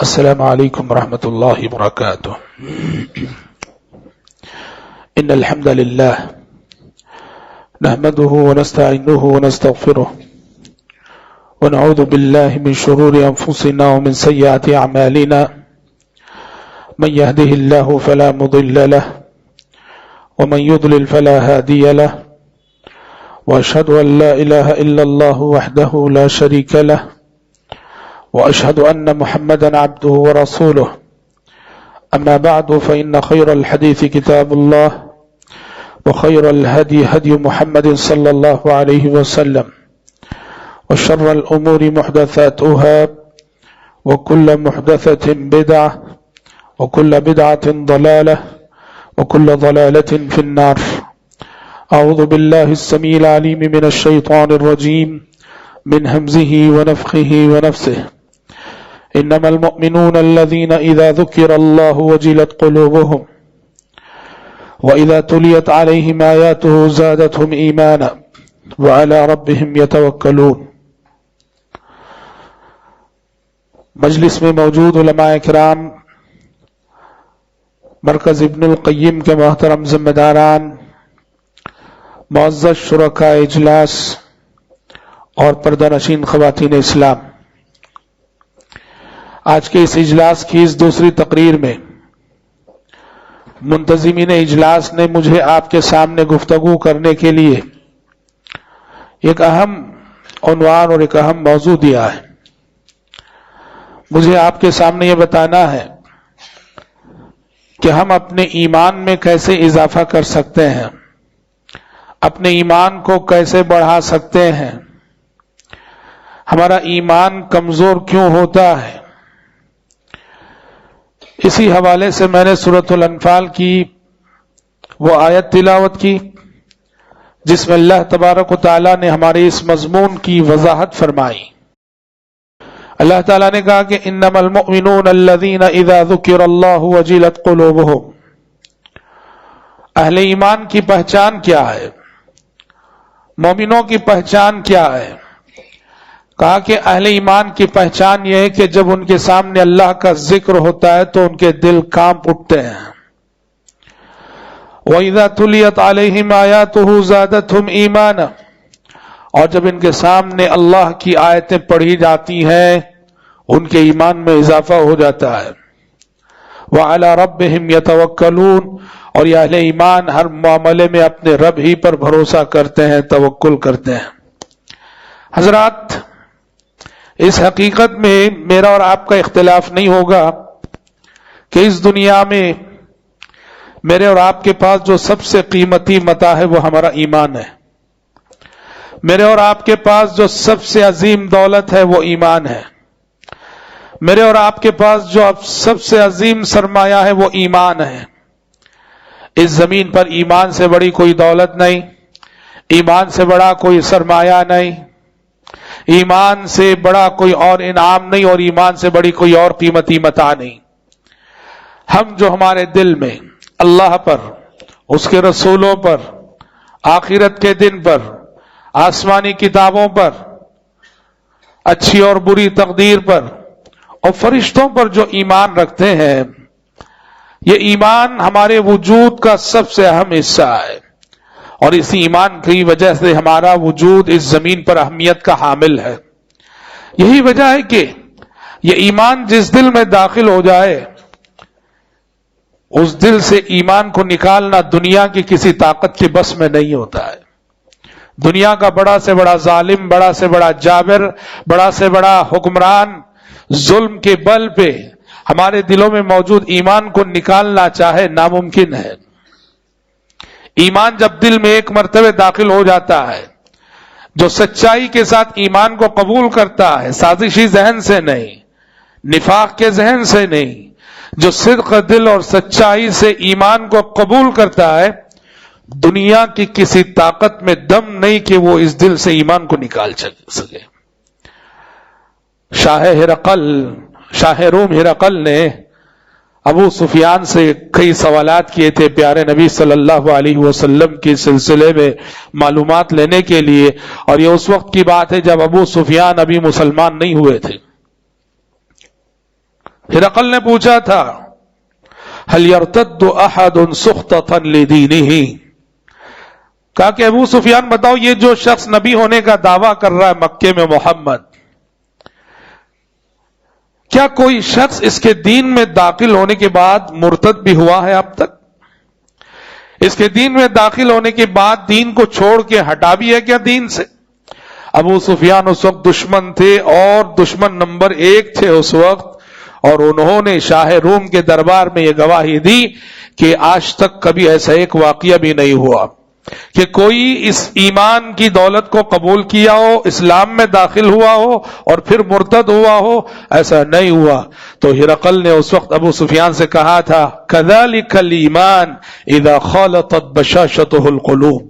السلام علیکم ورحمۃ اللہ وبرکاتہ۔ ان الحمد للہ نحمده ونستعینه ونستغفره ونعوذ باللہ من شرور انفسنا ومن سیئات اعمالنا من يهده الله فلا مضل له ومن يضلل فلا هادي له واشهد ان لا اله الا الله وحده لا شريك له وأشهد أن محمدا عبده ورسوله أما بعد فإن خير الحديث كتاب الله وخير الهدي هدي محمد صلى الله عليه وسلم وشر الأمور محدثاتها وكل محدثة بدعة وكل بدعة ضلالة وكل ضلالة في النار. أعوذ بالله السميع العليم من الشيطان الرجيم من همزه ونفخه ونفسه. انما المؤمنون الذين اذا ذكر الله وجلت قلوبهم واذا تليت عليهم آياته زادتهم ايمانا وعلى ربهم يتوكلون. مجلس میں موجود علماء کرام، مرکز ابن القیم کے محترم ذمہ داران، معزز شرکاء اجلاس اور پردہ نشین خواتین اسلام، آج کے اس اجلاس کی اس دوسری تقریر میں منتظمین اجلاس نے مجھے آپ کے سامنے گفتگو کرنے کے لیے ایک اہم عنوان اور ایک اہم موضوع دیا ہے. مجھے آپ کے سامنے یہ بتانا ہے کہ ہم اپنے ایمان میں کیسے اضافہ کر سکتے ہیں، اپنے ایمان کو کیسے بڑھا سکتے ہیں، ہمارا ایمان کمزور کیوں ہوتا ہے. اسی حوالے سے میں نے سورۃ الانفال کی وہ آیت تلاوت کی جس میں اللہ تبارک و تعالیٰ نے ہمارے اس مضمون کی وضاحت فرمائی. اللہ تعالیٰ نے کہا کہ انما المؤمنون الذین اذا ذکر اللہ وجلت قلوبہم. اہل ایمان کی پہچان کیا ہے، مومنوں کی پہچان کیا ہے؟ کہا کہ اہل ایمان کی پہچان یہ ہے کہ جب ان کے سامنے اللہ کا ذکر ہوتا ہے تو ان کے دل کانپ اٹھتے ہیں. وَإِذَا تُلِيَتْ عَلَيْهِمْ آيَاتُهُ زَادَتْهُمْ إِيمَانًا. اور جب ان کے سامنے اللہ کی آیتیں پڑھی جاتی ہیں ان کے ایمان میں اضافہ ہو جاتا ہے. وَعَلَى رَبِّهِمْ يَتَوَكَّلُونَ. اور یہ اہل ایمان ہر معاملے میں اپنے رب ہی پر بھروسہ کرتے ہیں، توکل کرتے ہیں. حضرات، اس حقیقت میں میرا اور آپ کا اختلاف نہیں ہوگا کہ اس دنیا میں میرے اور آپ کے پاس جو سب سے قیمتی متاع ہے وہ ہمارا ایمان ہے. میرے اور آپ کے پاس جو سب سے عظیم دولت ہے وہ ایمان ہے. میرے اور آپ کے پاس جو سب سے عظیم سرمایہ ہے وہ ایمان ہے. اس زمین پر ایمان سے بڑی کوئی دولت نہیں، ایمان سے بڑا کوئی سرمایہ نہیں، ایمان سے بڑا کوئی اور انعام نہیں، اور ایمان سے بڑی کوئی اور قیمتی متاع نہیں. ہم جو ہمارے دل میں اللہ پر، اس کے رسولوں پر، آخرت کے دن پر، آسمانی کتابوں پر، اچھی اور بری تقدیر پر اور فرشتوں پر جو ایمان رکھتے ہیں، یہ ایمان ہمارے وجود کا سب سے اہم حصہ ہے. اور اسی ایمان کی وجہ سے ہمارا وجود اس زمین پر اہمیت کا حامل ہے. یہی وجہ ہے کہ یہ ایمان جس دل میں داخل ہو جائے اس دل سے ایمان کو نکالنا دنیا کی کسی طاقت کے بس میں نہیں ہوتا ہے. دنیا کا بڑا سے بڑا ظالم، بڑا سے بڑا جابر، بڑا سے بڑا حکمران ظلم کے بل پہ ہمارے دلوں میں موجود ایمان کو نکالنا چاہے ناممکن ہے. ایمان جب دل میں ایک مرتبہ داخل ہو جاتا ہے، جو سچائی کے ساتھ ایمان کو قبول کرتا ہے، سازشی ذہن سے نہیں، نفاق کے ذہن سے نہیں، جو صدق دل اور سچائی سے ایمان کو قبول کرتا ہے، دنیا کی کسی طاقت میں دم نہیں کہ وہ اس دل سے ایمان کو نکال سکے. شاہ روم ہرقل نے ابو سفیان سے کئی سوالات کیے تھے پیارے نبی صلی اللہ علیہ وسلم کے سلسلے میں معلومات لینے کے لیے، اور یہ اس وقت کی بات ہے جب ابو سفیان ابھی مسلمان نہیں ہوئے تھے. ہرقل نے پوچھا تھا هل يرتد احد سخطة لدينه، کہا کہ ابو سفیان بتاؤ یہ جو شخص نبی ہونے کا دعویٰ کر رہا ہے مکے میں محمد، کیا کوئی شخص اس کے دین میں داخل ہونے کے بعد مرتد بھی ہوا ہے اب تک؟ اس کے دین میں داخل ہونے کے بعد دین کو چھوڑ کے ہٹا بھی ہے کیا دین سے؟ ابو سفیان اس وقت دشمن تھے اور دشمن نمبر 1 تھے اس وقت، اور انہوں نے شاہ روم کے دربار میں یہ گواہی دی کہ آج تک کبھی ایسا ایک واقعہ بھی نہیں ہوا کہ کوئی اس ایمان کی دولت کو قبول کیا ہو، اسلام میں داخل ہوا ہو اور پھر مرتد ہوا ہو، ایسا نہیں ہوا۔ تو ہرقل نے اس وقت ابو سفیان سے کہا تھا کذالک الایمان اذا خالطت بشاشتہ القلوب،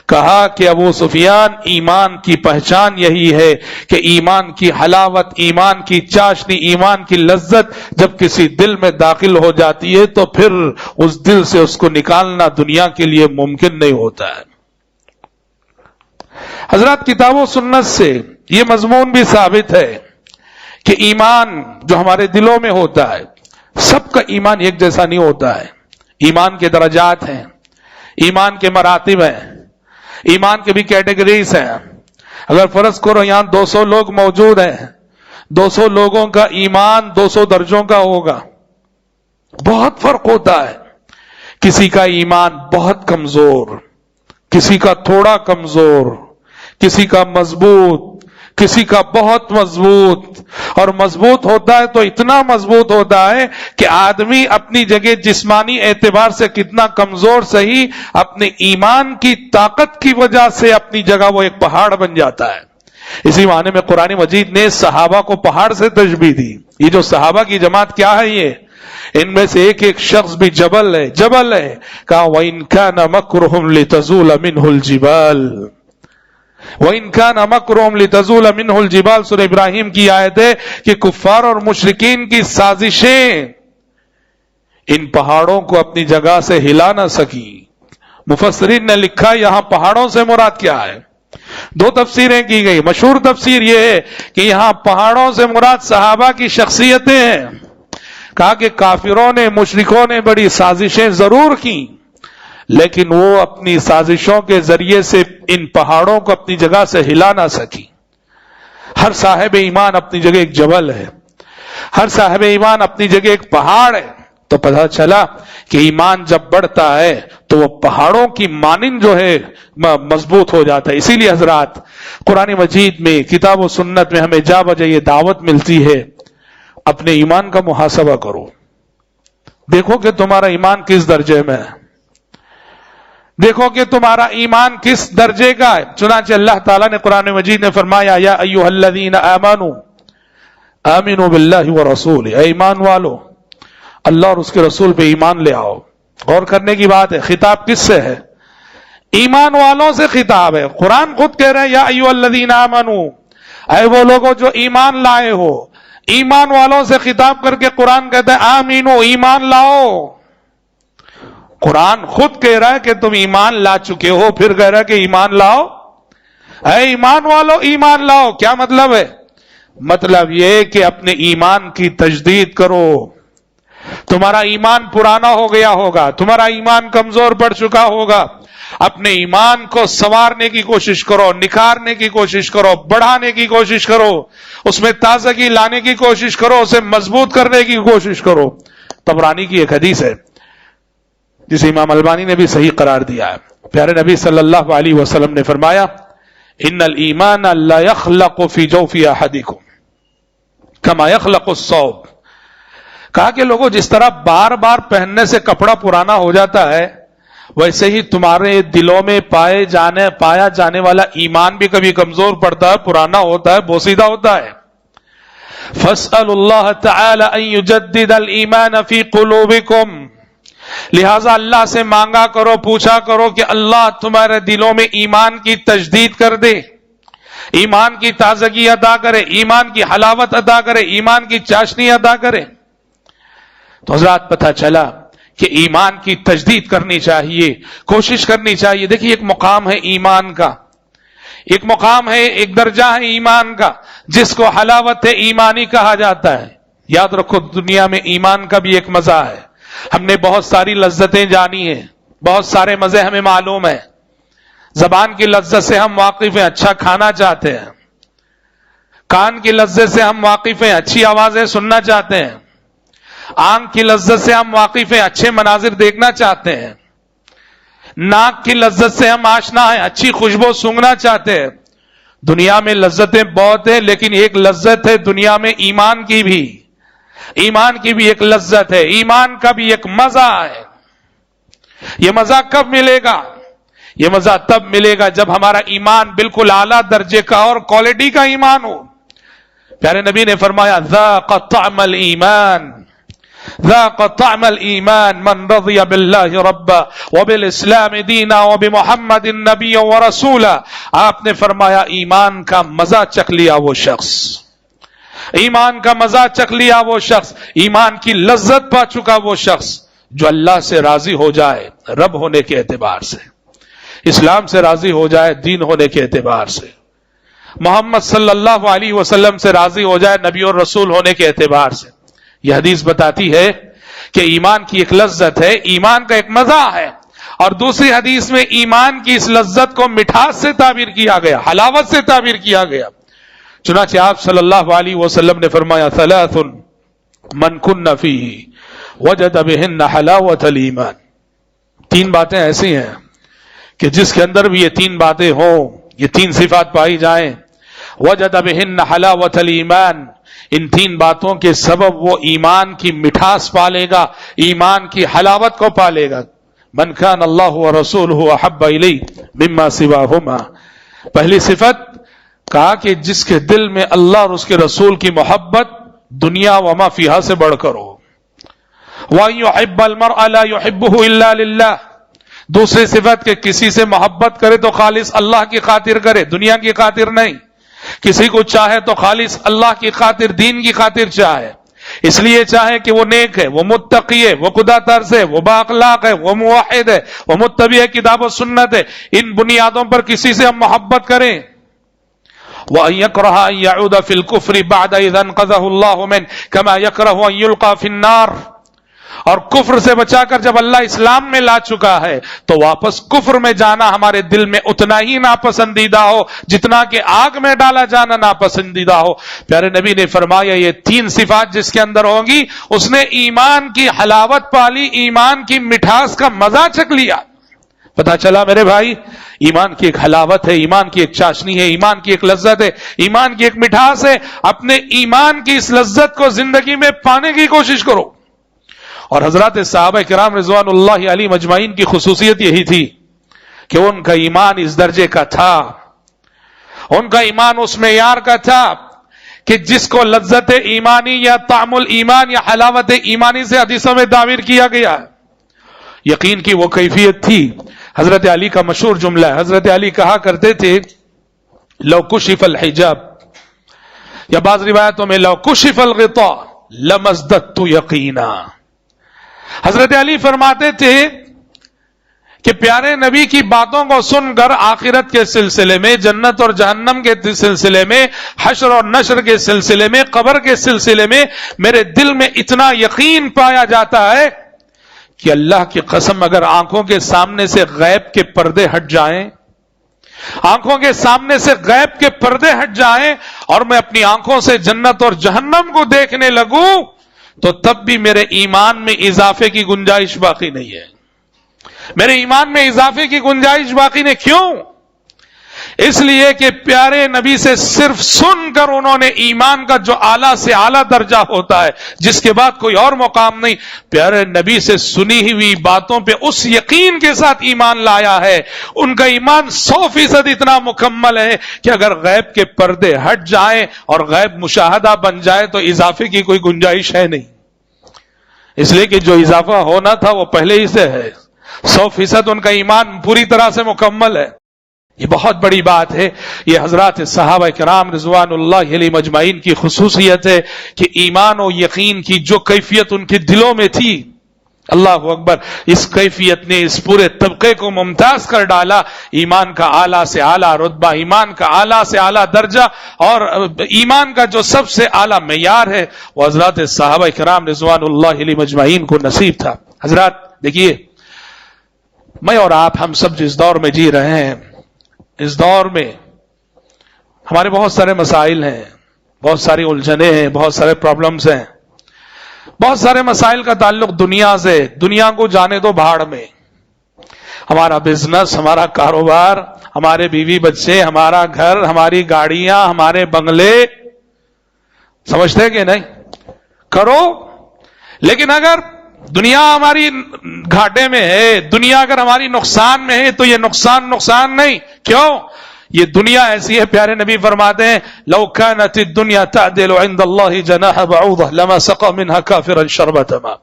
کہا کہ ابو سفیان ایمان کی پہچان یہی ہے کہ ایمان کی حلاوت، ایمان کی چاشنی، ایمان کی لذت جب کسی دل میں داخل ہو جاتی ہے تو پھر اس دل سے اس کو نکالنا دنیا کے لیے ممکن نہیں ہوتا ہے۔ حضرات، کتاب و سنت سے یہ مضمون بھی ثابت ہے کہ ایمان جو ہمارے دلوں میں ہوتا ہے، سب کا ایمان ایک جیسا نہیں ہوتا ہے۔ ایمان کے درجات ہیں، ایمان کے مراتب ہیں، ایمان کے بھی کیٹیگریز ہیں۔ اگر فرض کرو یہاں 200 لوگ موجود ہیں، 200 لوگوں کا ایمان 200 درجوں کا ہوگا، بہت فرق ہوتا ہے۔ کسی کا ایمان بہت کمزور، کسی کا تھوڑا کمزور، کسی کا مضبوط، کسی کا بہت مضبوط، اور مضبوط ہوتا ہے تو اتنا مضبوط ہوتا ہے کہ آدمی اپنی جگہ جسمانی اعتبار سے کتنا کمزور صحیح، اپنے ایمان کی طاقت کی وجہ سے اپنی جگہ وہ ایک پہاڑ بن جاتا ہے۔ اسی معنی میں قرآن مجید نے صحابہ کو پہاڑ سے تشبیہ دی۔ یہ جو صحابہ کی جماعت کیا ہے، یہ ان میں سے ایک ایک شخص بھی جبل ہے، جبل ہے۔ کہا وَإِن كَانَ مَكْرُهُمْ لِتَزُولَ مِنْهُ الْجِبَالُ، وَإِن كَانَ مَكْرُهُمْ لِتَزُولَ مِنْهُ الْجِبَالُ، سورہ ابراہیم کی آیت ہے کہ کفار اور مشرکین کی سازشیں ان پہاڑوں کو اپنی جگہ سے ہلا نہ سکی۔ مفسرین نے لکھا یہاں پہاڑوں سے مراد کیا ہے؟ 2 تفسیریں کی گئی۔ مشہور تفسیر یہ ہے کہ یہاں پہاڑوں سے مراد صحابہ کی شخصیتیں ہیں۔ کہا کہ کافروں نے، مشرکوں نے بڑی سازشیں ضرور کی، لیکن وہ اپنی سازشوں کے ذریعے سے ان پہاڑوں کو اپنی جگہ سے ہلا نہ سکی۔ ہر صاحب ایمان اپنی جگہ ایک جبل ہے، ہر صاحب ایمان اپنی جگہ ایک پہاڑ ہے۔ تو پتہ چلا کہ ایمان جب بڑھتا ہے تو وہ پہاڑوں کی مانند جو ہے مضبوط ہو جاتا ہے۔ اسی لیے حضرات، قرآن مجید میں، کتاب و سنت میں ہمیں جا بجا یہ دعوت ملتی ہے، اپنے ایمان کا محاسبہ کرو، دیکھو کہ تمہارا ایمان کس درجے میں ہے، دیکھو کہ تمہارا ایمان کس درجے کا ہے۔ چنانچہ اللہ تعالیٰ نے قرآن مجید میں فرمایا یا ایھا الذین آمنوا آمنوا باللہ ورسولہ، اے ایمان والو اللہ اور اس کے رسول پہ ایمان لے آؤ۔ غور کرنے کی بات ہے، خطاب کس سے ہے؟ ایمان والوں سے خطاب ہے۔ قرآن خود کہہ رہے ہیں یا ایھا الذین آمنوا، اے وہ لوگوں جو ایمان لائے ہو۔ ایمان والوں سے خطاب کر کے قرآن کہتا ہے آمینو، ایمان لاؤ۔ قرآن خود کہہ رہا ہے کہ تم ایمان لا چکے ہو، پھر کہہ رہا ہے کہ ایمان لاؤ۔ اے ایمان والو ایمان لاؤ، کیا مطلب ہے؟ مطلب یہ کہ اپنے ایمان کی تجدید کرو۔ تمہارا ایمان پرانا ہو گیا ہوگا، تمہارا ایمان کمزور پڑ چکا ہوگا، اپنے ایمان کو سنوارنے کی کوشش کرو، نکھارنے کی کوشش کرو، بڑھانے کی کوشش کرو، اس میں تازگی لانے کی کوشش کرو، اسے مضبوط کرنے کی کوشش کرو۔ طبرانی کی ایک حدیث ہے جسے امام البانی نے بھی صحیح قرار دیا ہے۔ پیارے نبی صلی اللہ علیہ وسلم نے فرمایا ان الایمان لا يخلق في جوف احدكم كما يخلق الثوب، کہا کہ لوگوں جس طرح بار بار پہننے سے کپڑا پرانا ہو جاتا ہے، ویسے ہی تمہارے دلوں میں پایا جانے والا ایمان بھی کبھی کمزور پڑتا ہے، پرانا ہوتا ہے، بوسیدہ ہوتا ہے۔ فاسألوا اللہ تعالی ان يجدد الایمان فی قلوبکم، لہذا اللہ سے مانگا کرو، پوچھا کرو کہ اللہ تمہارے دلوں میں ایمان کی تجدید کر دے، ایمان کی تازگی عطا کرے، ایمان کی حلاوت عطا کرے، ایمان کی چاشنی عطا کرے۔ تو حضرات پتہ چلا کہ ایمان کی تجدید کرنی چاہیے، کوشش کرنی چاہیے۔ دیکھیے ایک مقام ہے ایمان کا، ایک مقام ہے، ایک درجہ ہے ایمان کا جس کو حلاوت ایمانی کہا جاتا ہے۔ یاد رکھو دنیا میں ایمان کا بھی ایک مزہ ہے. ہم نے بہت ساری لذتیں جانی ہیں, بہت سارے مزے ہمیں معلوم ہیں. زبان کی لذت سے ہم واقف ہیں, اچھا کھانا چاہتے ہیں. کان کی لذت سے ہم واقف ہیں, اچھی آوازیں سننا چاہتے ہیں. آنکھ کی لذت سے ہم واقف ہیں, اچھے مناظر دیکھنا چاہتے ہیں. ناک کی لذت سے ہم آشنا ہیں, اچھی خوشبو سونگھنا چاہتے ہیں. دنیا میں لذتیں بہت ہیں, لیکن ایک لذت ہے دنیا میں ایمان کی بھی. ایمان کی بھی ایک لذت ہے, ایمان کا بھی ایک مزہ ہے. یہ مزہ کب ملے گا؟ یہ مزہ تب ملے گا جب ہمارا ایمان بالکل اعلیٰ درجے کا اور کوالٹی کا ایمان ہو. پیارے نبی نے فرمایا ذاق طعم الایمان, ذاق طعم الایمان من رضی باللہ ربا وبالاسلام دینا وبمحمد نبی ورسولا. آپ نے فرمایا ایمان کا مزہ چکھ لیا وہ شخص, ایمان کا مزہ چکھ لیا وہ شخص, ایمان کی لذت پا چکا وہ شخص جو اللہ سے راضی ہو جائے رب ہونے کے اعتبار سے, اسلام سے راضی ہو جائے دین ہونے کے اعتبار سے, محمد صلی اللہ علیہ وسلم سے راضی ہو جائے نبی اور رسول ہونے کے اعتبار سے. یہ حدیث بتاتی ہے کہ ایمان کی ایک لذت ہے, ایمان کا ایک مزہ ہے. اور دوسری حدیث میں ایمان کی اس لذت کو مٹھاس سے تعبیر کیا گیا, حلاوت سے تعبیر کیا گیا. چنانچہ آپ صلی اللہ علیہ وسلم نے فرمایا ثلاث من کن فیہ وجد بہن حلاوت الایمان. تین باتیں ایسی ہیں کہ جس کے اندر بھی یہ تین باتیں ہوں, یہ تین صفات پائی جائیں, وجد بہن حلاوت الایمان, ان تین باتوں کے سبب وہ ایمان کی مٹھاس پالے گا, ایمان کی حلاوت کو پالے گا. من کان اللہ ورسولہ احب الیہ مما سواہما. پہلی صفت کہا کہ جس کے دل میں اللہ اور اس کے رسول کی محبت دنیا وما فیہا سے بڑھ کر ہو. وَأَن يُحِبَّ الْمَرْءَ لَا يُحِبُّهُ إِلَّا لِلَّهِ. دوسری صفت کہ کسی سے محبت کرے تو خالص اللہ کی خاطر کرے, دنیا کی خاطر نہیں. کسی کو چاہے تو خالص اللہ کی خاطر, دین کی خاطر چاہے, اس لیے چاہے کہ وہ نیک ہے, وہ متقی ہے, وہ خدا ترس ہے, وہ بااخلاق ہے, وہ موحد ہے, وہ متبع کتاب و سنت ہے. ان بنیادوں پر کسی سے ہم محبت کریں. وَأَن يَكْرَهَ أَن يَعُودَ فِي الْكُفْرِ بَعْدَ إِذْ أَنْقَذَهُ اللَّهُ مِنْهُ كَمَا يَكْرَهُ أَن يُلْقَى فِي النَّارِ. اور کفر سے بچا کر جب اللہ اسلام میں لا چکا ہے تو واپس کفر میں جانا ہمارے دل میں اتنا ہی ناپسندیدہ ہو جتنا کہ آگ میں ڈالا جانا ناپسندیدہ ہو. پیارے نبی نے فرمایا یہ تین صفات جس کے اندر ہوں گی اس نے ایمان کی حلاوت پالی, ایمان کی مٹھاس کا مزہ چکھ لیا. پتا چلا میرے بھائی, ایمان کی ایک حلاوت ہے, ایمان کی ایک چاشنی ہے, ایمان کی ایک لذت ہے, ایمان کی ایک مٹھاس ہے. اپنے ایمان کی اس لذت کو زندگی میں پانے کی کوشش کرو. اور حضرات صحابہ کرام رضوان اللہ علیہم اجمعین کی خصوصیت یہی تھی کہ ان کا ایمان اس درجے کا تھا, ان کا ایمان اس معیار کا تھا کہ جس کو لذت ایمانی یا طعم الایمان یا حلاوت ایمانی سے حدیثوں میں تعبیر کیا گیا ہے. یقین کی وہ کیفیت تھی. حضرت علی کا مشہور جملہ ہے, حضرت علی کہا کرتے تھے لو کشف الحجاب, یا بعض روایتوں میں لو کشف الغطاء لمزددت یقینا. حضرت علی فرماتے تھے کہ پیارے نبی کی باتوں کو سن کر آخرت کے سلسلے میں, جنت اور جہنم کے سلسلے میں, حشر اور نشر کے سلسلے میں, قبر کے سلسلے میں میرے دل میں اتنا یقین پایا جاتا ہے کہ اللہ کی قسم اگر آنکھوں کے سامنے سے غیب کے پردے ہٹ جائیں, آنکھوں کے سامنے سے غیب کے پردے ہٹ جائیں اور میں اپنی آنکھوں سے جنت اور جہنم کو دیکھنے لگوں تو تب بھی میرے ایمان میں اضافے کی گنجائش باقی نہیں ہے. میرے ایمان میں اضافے کی گنجائش باقی نہیں. کیوں؟ اس لیے کہ پیارے نبی سے صرف سن کر انہوں نے ایمان کا جو اعلیٰ سے اعلیٰ درجہ ہوتا ہے جس کے بعد کوئی اور مقام نہیں, پیارے نبی سے سنی ہوئی باتوں پہ اس یقین کے ساتھ ایمان لایا ہے. ان کا ایمان 100% اتنا مکمل ہے کہ اگر غیب کے پردے ہٹ جائیں اور غیب مشاہدہ بن جائے تو اضافے کی کوئی گنجائش ہے نہیں. اس لیے کہ جو اضافہ ہونا تھا وہ پہلے ہی سے ہے. 100% ان کا ایمان پوری طرح سے مکمل ہے. یہ بہت بڑی بات ہے. یہ حضرات صحابہ کرام رضوان اللہ علیہم اجمعین کی خصوصیت ہے کہ ایمان و یقین کی جو کیفیت ان کے دلوں میں تھی اللہ اکبر. اس کیفیت نے اس پورے طبقے کو ممتاز کر ڈالا. ایمان کا اعلیٰ سے اعلیٰ رتبہ، ایمان کا اعلیٰ سے اعلیٰ درجہ، اور ایمان کا جو سب سے اعلیٰ معیار ہے وہ حضرات صحابہ کرام رضوان اللہ علیہم اجمعین کو نصیب تھا. حضرات دیکھیے، میں اور آپ ہم سب جس دور میں جی رہے ہیں، اس دور میں ہمارے بہت سارے مسائل ہیں، بہت ساری الجھنیں ہیں، بہت سارے پرابلمز ہیں. بہت سارے مسائل کا تعلق دنیا سے. دنیا کو جانے دو بھاڑ میں. ہمارا بزنس، ہمارا کاروبار، ہمارے بیوی بچے، ہمارا گھر، ہماری گاڑیاں، ہمارے بنگلے، سمجھتے کہ نہیں؟ کرو. لیکن اگر دنیا ہماری گھاٹے میں ہے، دنیا اگر ہماری نقصان میں ہے تو یہ نقصان نہیں. کیوں؟ یہ دنیا ایسی ہے، پیارے نبی فرماتے ہیں لو كانت الدنيا تعدل عند الله جناح بعوضة لما سقى منها كافرا شربة ماء.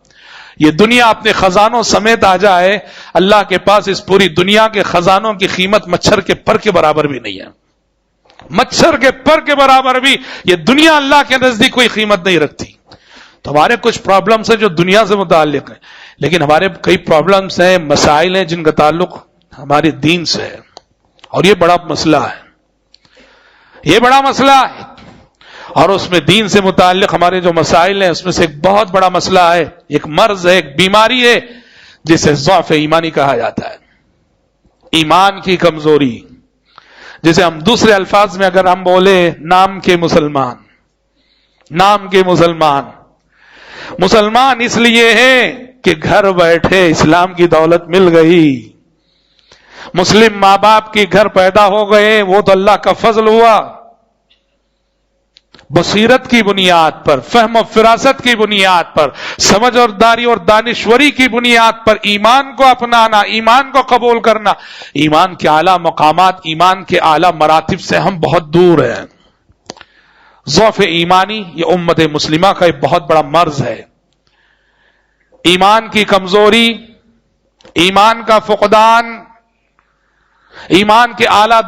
یہ دنیا اپنے خزانوں سمیت آ جائے، اللہ کے پاس اس پوری دنیا کے خزانوں کی قیمت مچھر کے پر کے برابر بھی نہیں ہے. مچھر کے پر کے برابر بھی یہ دنیا اللہ کے نزدیک کوئی قیمت نہیں رکھتی. تو ہمارے کچھ پرابلمس ہیں جو دنیا سے متعلق ہیں، لیکن ہمارے کئی پرابلمس ہیں، مسائل ہیں جن کا تعلق ہمارے دین سے ہے. اور یہ بڑا مسئلہ ہے، یہ بڑا مسئلہ ہے. اور اس میں دین سے متعلق ہمارے جو مسائل ہیں اس میں سے ایک بہت بڑا مسئلہ ہے، ایک مرض ہے، ایک بیماری ہے جسے ضعف ایمانی کہا جاتا ہے. ایمان کی کمزوری، جسے ہم دوسرے الفاظ میں اگر ہم بولے نام کے مسلمان. نام کے مسلمان مسلمان اس لیے ہیں کہ گھر بیٹھے اسلام کی دولت مل گئی. مسلم ماں باپ کے گھر پیدا ہو گئے، وہ تو اللہ کا فضل ہوا. بصیرت کی بنیاد پر، فہم و فراست کی بنیاد پر، سمجھ اور داری اور دانشوری کی بنیاد پر ایمان کو اپنانا، ایمان کو قبول کرنا. ایمان کے اعلیٰ مقامات، ایمان کے اعلیٰ مراتب سے ہم بہت دور ہیں. ضعف ایمانی یہ امت مسلمہ کا ایک بہت بڑا مرض ہے. ایمان کی کمزوری، ایمان کا فقدان، ایمان کے اعلیٰ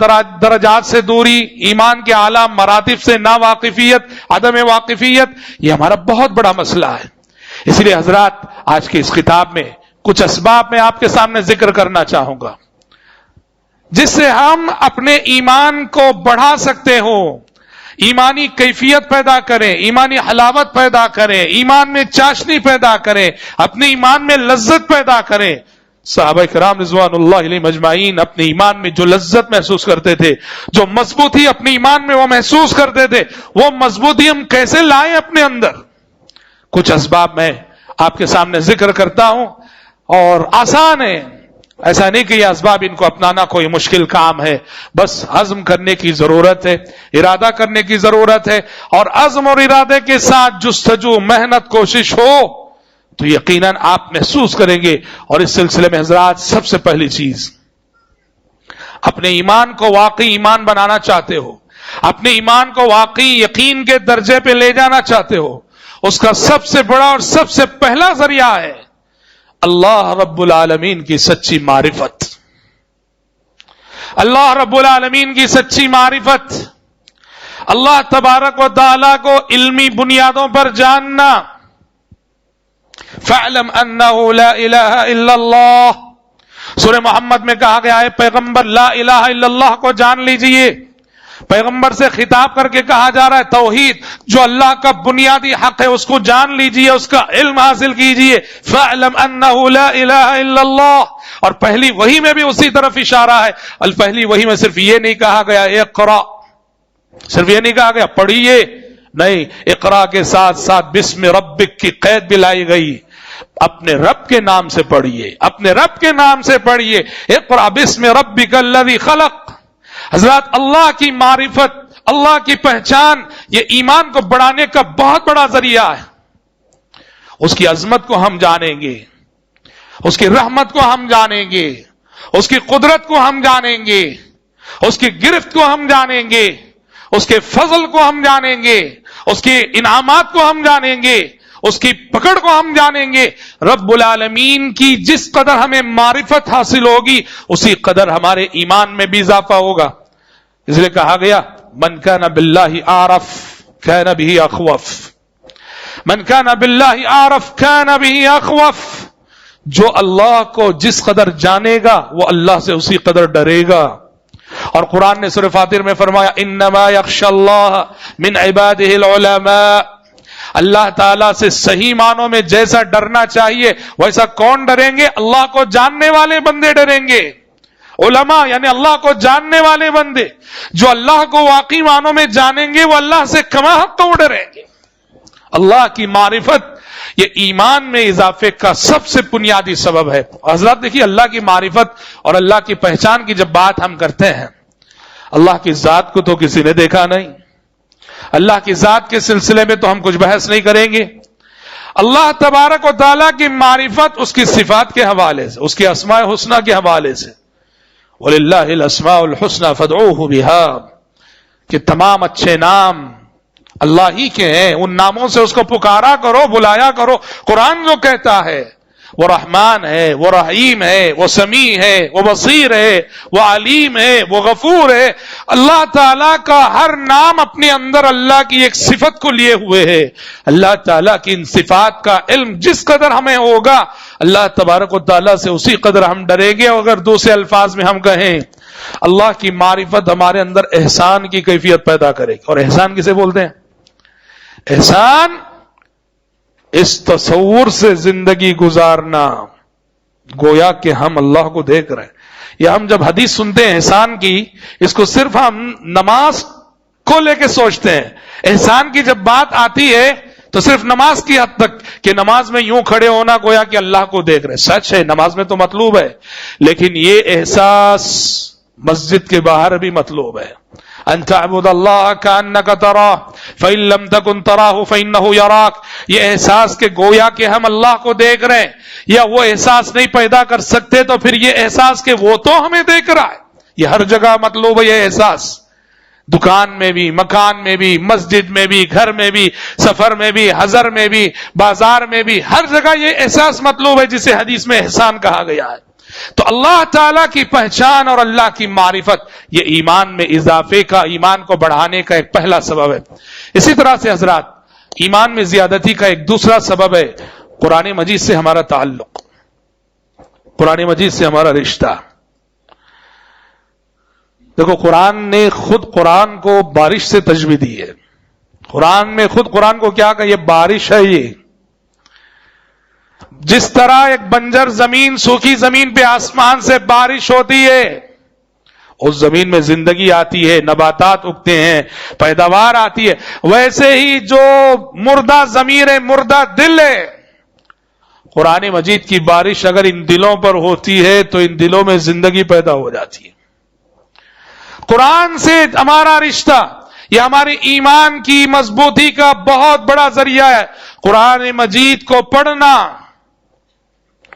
درجات سے دوری، ایمان کے اعلیٰ مراتب سے ناواقفیت، عدم واقفیت، یہ ہمارا بہت بڑا مسئلہ ہے. اس لیے حضرات آج کے اس خطاب میں کچھ اسباب میں آپ کے سامنے ذکر کرنا چاہوں گا جس سے ہم اپنے ایمان کو بڑھا سکتے ہو، ایمانی کیفیت پیدا کریں، ایمانی حلاوت پیدا کریں، ایمان میں چاشنی پیدا کریں، اپنے ایمان میں لذت پیدا کریں. صحابہ کرام رضوان اللہ علیہم اجمعین اپنے ایمان میں جو لذت محسوس کرتے تھے، جو مضبوطی اپنے ایمان میں وہ محسوس کرتے تھے، وہ مضبوطی ہم کیسے لائیں اپنے اندر؟ کچھ اسباب میں آپ کے سامنے ذکر کرتا ہوں، اور آسان ہے. ایسا نہیں کہ یہ اسباب ان کو اپنانا کوئی مشکل کام ہے، بس عزم کرنے کی ضرورت ہے، ارادہ کرنے کی ضرورت ہے. اور عزم اور ارادے کے ساتھ جستجو، محنت، کوشش ہو تو یقیناً آپ محسوس کریں گے. اور اس سلسلے میں حضرات سب سے پہلی چیز، اپنے ایمان کو واقعی ایمان بنانا چاہتے ہو، اپنے ایمان کو واقعی یقین کے درجے پہ لے جانا چاہتے ہو، اس کا سب سے بڑا اور سب سے پہلا ذریعہ ہے اللہ رب العالمین کی سچی معرفت. اللہ رب العالمین کی سچی معرفت، اللہ تبارک و تعالی کو علمی بنیادوں پر جاننا. فَاعْلَمْ أَنَّهُ لَا إِلَهَ إِلَّا اللَّهُ. سورہ محمد میں کہا گیا ہے پیغمبر لا الہ الا اللہ کو جان لیجئے. پیغمبر سے خطاب کر کے کہا جا رہا ہے توحید جو اللہ کا بنیادی حق ہے اس کو جان لیجئے، اس کا علم حاصل کیجئے. فَاعْلَمْ أَنَّهُ لَا إِلَهَ إِلَّا اللَّهُ. اور پہلی وحی میں بھی اسی طرف اشارہ ہے. پہلی وحی میں صرف یہ نہیں کہا گیا اقرا، صرف یہ نہیں کہا گیا پڑھیے، نہیں، اقرا کے ساتھ ساتھ بسم ربک کی قید بھی لائی گئی. اپنے رب کے نام سے پڑھیے، اپنے رب کے نام سے پڑھیے. اقرا بسم ربک الذی خلق. حضرات اللہ کی معرفت، اللہ کی پہچان یہ ایمان کو بڑھانے کا بہت بڑا ذریعہ ہے. اس کی عظمت کو ہم جانیں گے، اس کی رحمت کو ہم جانیں گے، اس کی قدرت کو ہم جانیں گے، اس کی گرفت کو ہم جانیں گے، اس کے فضل کو ہم جانیں گے، اس کے انعامات کو ہم جانیں گے، اس کی پکڑ کو ہم جانیں گے. رب العالمین کی جس قدر ہمیں معرفت حاصل ہوگی اسی قدر ہمارے ایمان میں بھی اضافہ ہوگا. اس لیے کہا گیا من کان باللہ عارف کان بہ اخوف، من کان باللہ عارف کان بہ اخوف. جو اللہ کو جس قدر جانے گا وہ اللہ سے اسی قدر ڈرے گا. اور قرآن نے سورہ فاطر میں فرمایا انما یخشی اللہ من عبادہ العلماء. اللہ تعالیٰ سے صحیح معنوں میں جیسا ڈرنا چاہیے ویسا کون ڈریں گے؟ اللہ کو جاننے والے بندے ڈریں گے. علماء یعنی اللہ کو جاننے والے بندے جو اللہ کو واقعی معنوں میں جانیں گے وہ اللہ سے کما حق کو ڈریں گے. اللہ کی معرفت یہ ایمان میں اضافے کا سب سے بنیادی سبب ہے. حضرات دیکھیے اللہ کی معرفت اور اللہ کی پہچان کی جب بات ہم کرتے ہیں، اللہ کی ذات کو تو کسی نے دیکھا نہیں، اللہ کی ذات کے سلسلے میں تو ہم کچھ بحث نہیں کریں گے. اللہ تبارک و تعالیٰ کی معرفت اس کی صفات کے حوالے سے، اس کے اسماء حسنہ کے حوالے سے، وَلِلَّهِ الْأَسْمَاءُ الْحُسْنَى فَادْعُوهُ بِهَا، کہ تمام اچھے نام اللہ ہی کے ہیں، ان ناموں سے اس کو پکارا کرو، بلایا کرو. قرآن جو کہتا ہے وہ رحمان ہے، وہ رحیم ہے، وہ سمیع ہے، وہ بصیر ہے، وہ علیم ہے، وہ غفور ہے. اللہ تعالیٰ کا ہر نام اپنے اندر اللہ کی ایک صفت کو لیے ہوئے ہے. اللہ تعالیٰ کی ان صفات کا علم جس قدر ہمیں ہوگا اللہ تبارک و تعالیٰ سے اسی قدر ہم ڈریں گے. اگر دوسرے الفاظ میں ہم کہیں اللہ کی معرفت ہمارے اندر احسان کی کیفیت پیدا کرے گی. اور احسان کسے بولتے ہیں؟ احسان اس تصور سے زندگی گزارنا گویا کہ ہم اللہ کو دیکھ رہے ہیں. یا ہم جب حدیث سنتے ہیں احسان کی، اس کو صرف ہم نماز کو لے کے سوچتے ہیں. احسان کی جب بات آتی ہے تو صرف نماز کی حد تک کہ نماز میں یوں کھڑے ہونا گویا کہ اللہ کو دیکھ رہے. سچ ہے نماز میں تو مطلوب ہے، لیکن یہ احساس مسجد کے باہر بھی مطلوب ہے. ان تعبد اللہ کانک تراہ فإن لم تکن تراہ فإنہ یراک. یہ احساس کہ گویا کہ ہم اللہ کو دیکھ رہے ہیں، یا وہ احساس نہیں پیدا کر سکتے تو پھر یہ احساس کہ وہ تو ہمیں دیکھ رہا ہے. یہ ہر جگہ مطلوب ہے. یہ احساس دکان میں بھی، مکان میں بھی، مسجد میں بھی، گھر میں بھی، سفر میں بھی، حضر میں بھی، بازار میں بھی، ہر جگہ یہ احساس مطلوب ہے جسے حدیث میں احسان کہا گیا ہے. تو اللہ تعالیٰ کی پہچان اور اللہ کی معرفت یہ ایمان میں اضافے کا، ایمان کو بڑھانے کا ایک پہلا سبب ہے. اسی طرح سے حضرات ایمان میں زیادتی کا ایک دوسرا سبب ہے قرآن مجید سے ہمارا تعلق، قرآن مجید سے ہمارا رشتہ. دیکھو قرآن نے خود قرآن کو بارش سے تشبیہ دی ہے. قرآن نے خود قرآن کو کیا کہا؟ یہ بارش ہے. یہ جس طرح ایک بنجر زمین، سوکھی زمین پہ آسمان سے بارش ہوتی ہے، اس زمین میں زندگی آتی ہے، نباتات اگتے ہیں، پیداوار آتی ہے، ویسے ہی جو مردہ ضمیر ہے، مردہ دل ہے، قرآن مجید کی بارش اگر ان دلوں پر ہوتی ہے تو ان دلوں میں زندگی پیدا ہو جاتی ہے. قرآن سے ہمارا رشتہ یہ ہمارے ایمان کی مضبوطی کا بہت بڑا ذریعہ ہے. قرآن مجید کو پڑھنا،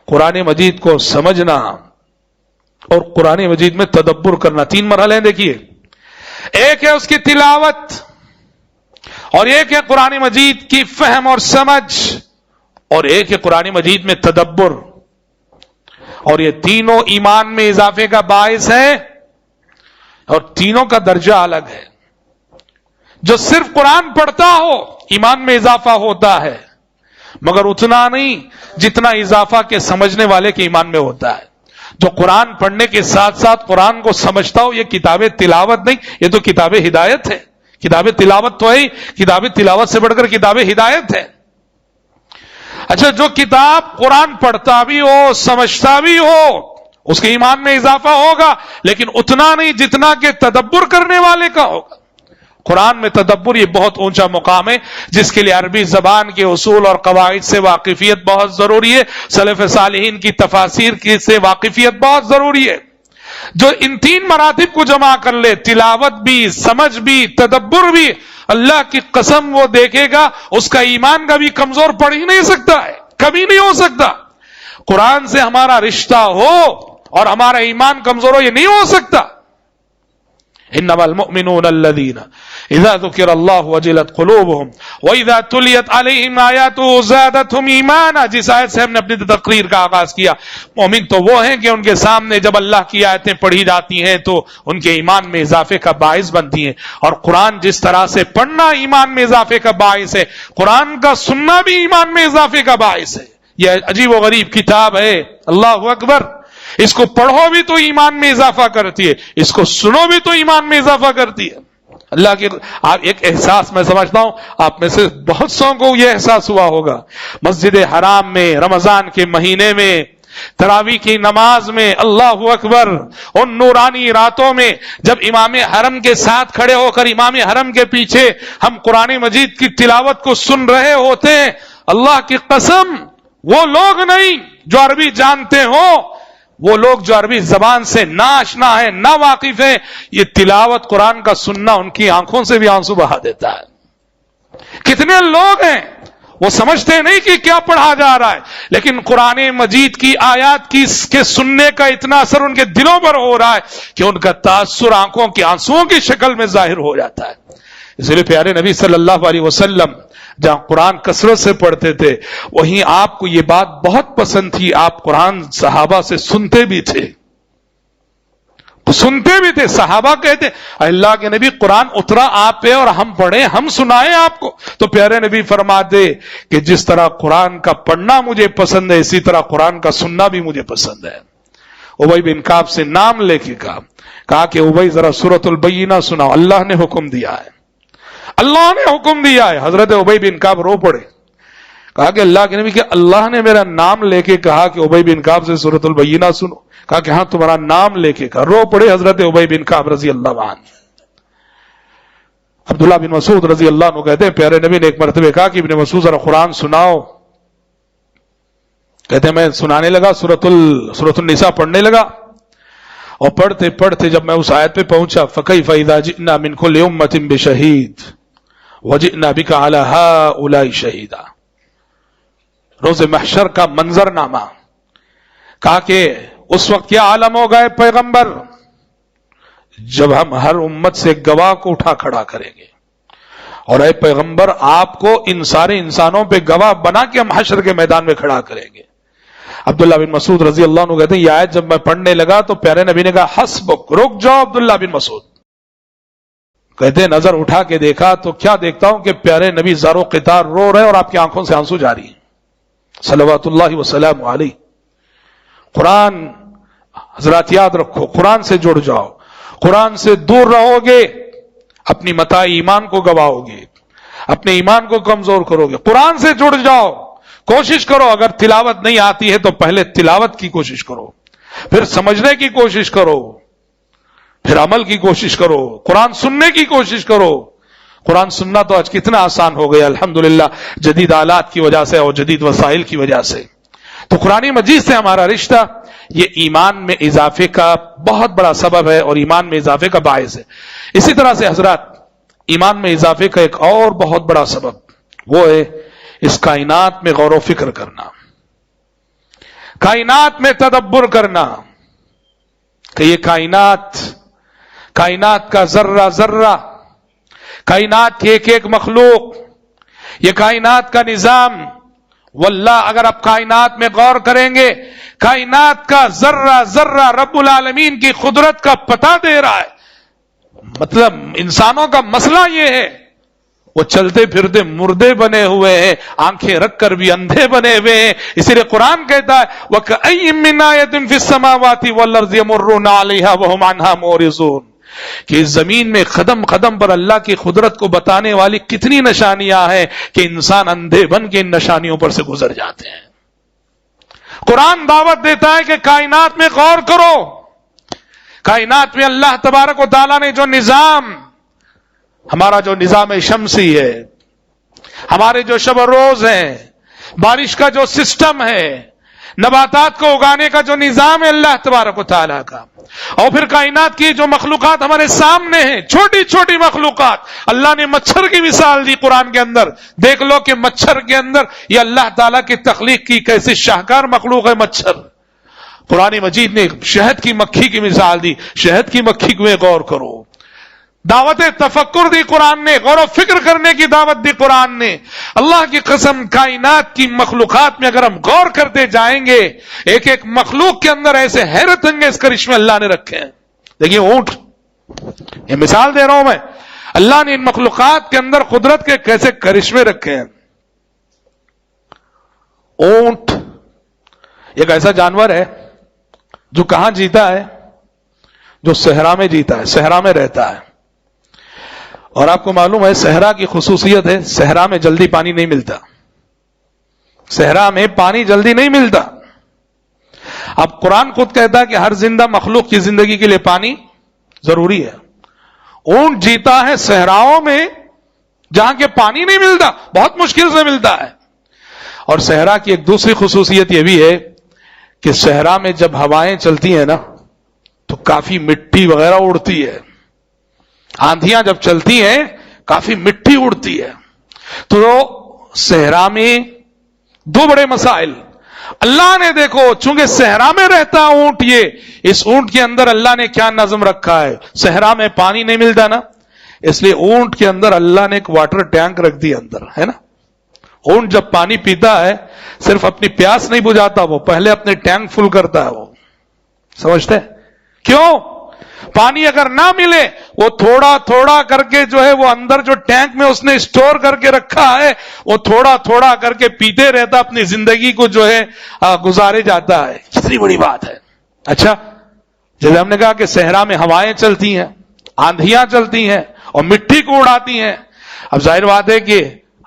قرآن مجید کو سمجھنا اور قرآن مجید میں تدبر کرنا. 3 مرحلے ہیں دیکھیے. ایک ہے اس کی تلاوت، اور ایک ہے قرآن مجید کی فہم اور سمجھ، اور ایک ہے قرآن مجید میں تدبر. اور یہ تینوں ایمان میں اضافے کا باعث ہے، اور تینوں کا درجہ الگ ہے. جو صرف قرآن پڑھتا ہو ایمان میں اضافہ ہوتا ہے، مگر اتنا نہیں جتنا اضافہ کے سمجھنے والے کے ایمان میں ہوتا ہے. جو قرآن پڑھنے کے ساتھ ساتھ قرآن کو سمجھتا ہو، یہ کتاب تلاوت نہیں، یہ تو کتاب ہدایت ہے. کتاب تلاوت تو ہے، کتاب تلاوت سے بڑھ کر کتاب ہدایت ہے. اچھا، جو کتاب قرآن پڑھتا بھی ہو، سمجھتا بھی ہو، اس کے ایمان میں اضافہ ہوگا، لیکن اتنا نہیں جتنا کہ تدبر کرنے والے کا ہوگا. قرآن میں تدبر یہ بہت اونچا مقام ہے، جس کے لیے عربی زبان کے اصول اور قواعد سے واقفیت بہت ضروری ہے. سلف صالحین کی تفاسیر سے واقفیت بہت ضروری ہے. جو ان 3 مراتب کو جمع کر لے، تلاوت بھی، سمجھ بھی، تدبر بھی، اللہ کی قسم وہ دیکھے گا اس کا ایمان کا بھی کمزور پڑ ہی نہیں سکتا ہے، کبھی نہیں ہو سکتا. قرآن سے ہمارا رشتہ ہو اور ہمارا ایمان کمزور ہو، یہ نہیں ہو سکتا. انما المؤمنون الذين اذا ذكر الله وجلت قلوبهم واذا تليت عليهم آياته زادتهم ایمانا. جس آیت سے ہم نے اپنی تقریر کا آغاز کیا، مومن تو وہ ہیں کہ ان کے سامنے جب اللہ کی آیتیں پڑھی جاتی ہیں تو ان کے ایمان میں اضافے کا باعث بنتی ہیں. اور قرآن جس طرح سے پڑھنا ایمان میں اضافے کا باعث ہے، قرآن کا سننا بھی ایمان میں اضافے کا باعث ہے. یہ عجیب و غریب کتاب ہے، اللہ اکبر، اس کو پڑھو بھی تو ایمان میں اضافہ کرتی ہے، اس کو سنو بھی تو ایمان میں اضافہ کرتی ہے۔ اللہ کے آپ ایک احساس میں سمجھتا ہوں آپ میں سے بہت سو کو یہ احساس ہوا ہوگا، مسجد حرام میں رمضان کے مہینے میں تراویح کی نماز میں، اللہ اکبر، ان نورانی راتوں میں جب امام حرم کے ساتھ کھڑے ہو کر امام حرم کے پیچھے ہم قرآن مجید کی تلاوت کو سن رہے ہوتے ہیں، اللہ کی قسم وہ لوگ نہیں جو عربی جانتے ہوں، وہ لوگ جو عربی زبان سے نہ آشنا ہے، نہ واقف ہیں، یہ تلاوت قرآن کا سننا ان کی آنکھوں سے بھی آنسو بہا دیتا ہے۔ کتنے لوگ ہیں وہ سمجھتے نہیں کہ کیا پڑھا جا رہا ہے، لیکن قرآن مجید کی آیات کے سننے کا اتنا اثر ان کے دلوں پر ہو رہا ہے کہ ان کا تاثر آنکھوں کے آنسوؤں کی شکل میں ظاہر ہو جاتا ہے۔ اس لیے پیارے نبی صلی اللہ علیہ وسلم جہاں قرآن کثرت سے پڑھتے تھے، وہیں آپ کو یہ بات بہت پسند تھی، آپ قرآن صحابہ سے سنتے بھی تھے، صحابہ کہتے اللہ کے نبی قرآن اترا آپ پہ اور ہم پڑھیں، ہم سنائیں آپ کو، تو پیارے نبی فرماتے کہ جس طرح قرآن کا پڑھنا مجھے پسند ہے اسی طرح قرآن کا سننا بھی مجھے پسند ہے۔ ابی بن کعب سے نام لے کے کہا کہ ابی ذرا سورۃ البینہ سناؤ، اللہ نے حکم دیا ہے، اللہ نے حکم دیا ہے۔ حضرت ابی بن کعب رو پڑے، کہا کہ اللہ کے نبی کہ اللہ نے میرا نام لے کے کہا کہ ابی بن کعب سے سورۃ البینہ سنو، کہا کہ ہاں تمہارا نام لے کے کہا، رو پڑے حضرت ابی بن کعب رضی اللہ عنہ۔ عبداللہ بن مسعود رضی اللہ عنہ کہتے ہیں پیارے نبی نے ایک مرتبہ کہا کہ ابن مسعود ذرا قرآن سناؤ، کہتے ہیں میں سنانے لگا، سورۃ النساء پڑھنے لگا، اور پڑھتے پڑھتے جب میں اس آیت پہ پہنچا فَكَيْفَ إِذَا جِئْنَا مِنْ كُلِّ أُمَّةٍ بِشَهِيدٍ وَجِئْنَا بِكَ عَلَى هَؤُلَاءِ شَهِيدًا، روز محشر کا منظر نامہ، کہا کہ اس وقت کیا عالم ہو گئے پیغمبر جب ہم ہر امت سے گواہ کو اٹھا کھڑا کریں گے، اور اے پیغمبر آپ کو ان سارے انسانوں پہ گواہ بنا کے ہم حشر کے میدان میں کھڑا کریں گے۔ عبداللہ بن مسعود رضی اللہ عنہ کہتے ہیں یہ آیت جب میں پڑھنے لگا تو پیارے نبی نے کہا حسبک، رک جاؤ عبداللہ بن مسعود، کہتے ہیں نظر اٹھا کے دیکھا تو کیا دیکھتا ہوں کہ پیارے نبی زار و قطار رو رہے اور آپ کی آنکھوں سے آنسو جاری ہیں، صلوات اللہ وسلام علیہ۔ قرآن حضرات یاد رکھو، قرآن سے جڑ جاؤ، قرآن سے دور رہو گے اپنی متاع ایمان کو گواؤ گے، اپنے ایمان کو کمزور کرو گے۔ قرآن سے جڑ جاؤ، کوشش کرو، اگر تلاوت نہیں آتی ہے تو پہلے تلاوت کی کوشش کرو، پھر سمجھنے کی کوشش کرو، پھر عمل کی کوشش کرو، قرآن سننے کی کوشش کرو۔ قرآن سننا تو آج کتنا آسان ہو گیا الحمدللہ، جدید آلات کی وجہ سے اور جدید وسائل کی وجہ سے۔ تو قرآن مجید سے ہمارا رشتہ یہ ایمان میں اضافے کا بہت بڑا سبب ہے اور ایمان میں اضافے کا باعث ہے۔ اسی طرح سے حضرات ایمان میں اضافے کا ایک اور بہت بڑا سبب وہ ہے اس کائنات میں غور و فکر کرنا، کائنات میں تدبر کرنا، کہ یہ کائنات کا ذرہ ذرہ، کائنات کی ایک ایک مخلوق، یہ کائنات کا نظام، واللہ اگر آپ کائنات میں غور کریں گے کائنات کا ذرہ ذرہ رب العالمین کی قدرت کا پتہ دے رہا ہے۔ مطلب انسانوں کا مسئلہ یہ ہے وہ چلتے پھرتے مردے بنے ہوئے ہیں، آنکھیں رکھ کر بھی اندھے بنے ہوئے ہیں، اسی لیے قرآن کہتا ہے وَكَأَيٍّ مِّنْ آيَةٍ فِي السَّمَاوَاتِ وَالْأَرْضِ يَمُرُّونَ عَلَيْهَا وَهُمْ عَنْهَا مُعْرِضُونَ، کہ زمین میں قدم قدم پر اللہ کی قدرت کو بتانے والی کتنی نشانیاں ہیں کہ انسان اندھے بن کے ان نشانیوں پر سے گزر جاتے ہیں۔ قرآن دعوت دیتا ہے کہ کائنات میں غور کرو، کائنات میں اللہ تبارک و تعالیٰ نے جو نظام، ہمارا جو نظام شمسی ہے، ہمارے جو شب و روز ہیں، بارش کا جو سسٹم ہے، نباتات کو اگانے کا جو نظام ہے اللہ تبارک و تعالیٰ کا، اور پھر کائنات کی جو مخلوقات ہمارے سامنے ہیں، چھوٹی چھوٹی مخلوقات، اللہ نے مچھر کی مثال دی قرآن کے اندر، دیکھ لو کہ مچھر کے اندر یہ اللہ تعالیٰ کی تخلیق کی کیسے شاہکار مخلوق ہے مچھر۔ قرآن مجید نے شہد کی مکھی کی مثال دی، شہد کی مکھی میں غور کرو۔ دعوت تفکر دی قرآن نے، غور و فکر کرنے کی دعوت دی قرآن نے۔ اللہ کی قسم کائنات کی مخلوقات میں اگر ہم غور کرتے جائیں گے، ایک ایک مخلوق کے اندر ایسے حیرت انگیز کرشمے اللہ نے رکھے ہیں۔ دیکھیے اونٹ، یہ مثال دے رہا ہوں میں، اللہ نے ان مخلوقات کے اندر قدرت کے کیسے کرشمے رکھے ہیں۔ اونٹ ایک ایسا جانور ہے جو کہاں جیتا ہے؟ جو صحرا میں جیتا ہے، صحرا میں رہتا ہے. اور آپ کو معلوم ہے صحرا کی خصوصیت ہے، صحرا میں جلدی پانی نہیں ملتا. صحرا میں پانی جلدی نہیں ملتا. اب قرآن خود کہتا ہے کہ ہر زندہ مخلوق کی زندگی کے لیے پانی ضروری ہے. اونٹ جیتا ہے صحراؤں میں جہاں کے پانی نہیں ملتا، بہت مشکل سے ملتا ہے. اور صحرا کی ایک دوسری خصوصیت یہ بھی ہے کہ صحرا میں جب ہوائیں چلتی ہیں نا تو کافی مٹی وغیرہ اڑتی ہے. آندھیاں جب چلتی ہیں کافی مٹی اڑتی ہے. تو صحرا میں دو بڑے مسائل. اللہ نے دیکھو چونکہ صحرا میں رہتا اونٹ، یہ اس اونٹ کے اندر اللہ نے کیا نظم رکھا ہے؟ صحرا میں پانی نہیں ملتا نا، اس لیے اونٹ کے اندر اللہ نے ایک واٹر ٹینک رکھ دیا اندر، ہے نا. اونٹ جب پانی پیتا ہے صرف اپنی پیاس نہیں بجھاتا، وہ پہلے اپنے ٹینک فل کرتا ہے. وہ سمجھتے ہیں کیوں؟ پانی اگر نہ ملے وہ تھوڑا تھوڑا کر کے جو ہے وہ اندر جو ٹینک میں اس نے اسٹور کر کے رکھا ہے وہ تھوڑا تھوڑا کر کے پیتے رہتا، اپنی زندگی کو جو ہے گزارے جاتا ہے. کتنی بڑی بات ہے. اچھا، جیسے ہم نے کہا کہ صحرا میں ہوائیں چلتی ہیں، آندھیاں چلتی ہیں اور مٹی کو اڑاتی ہیں. اب ظاہر بات ہے کہ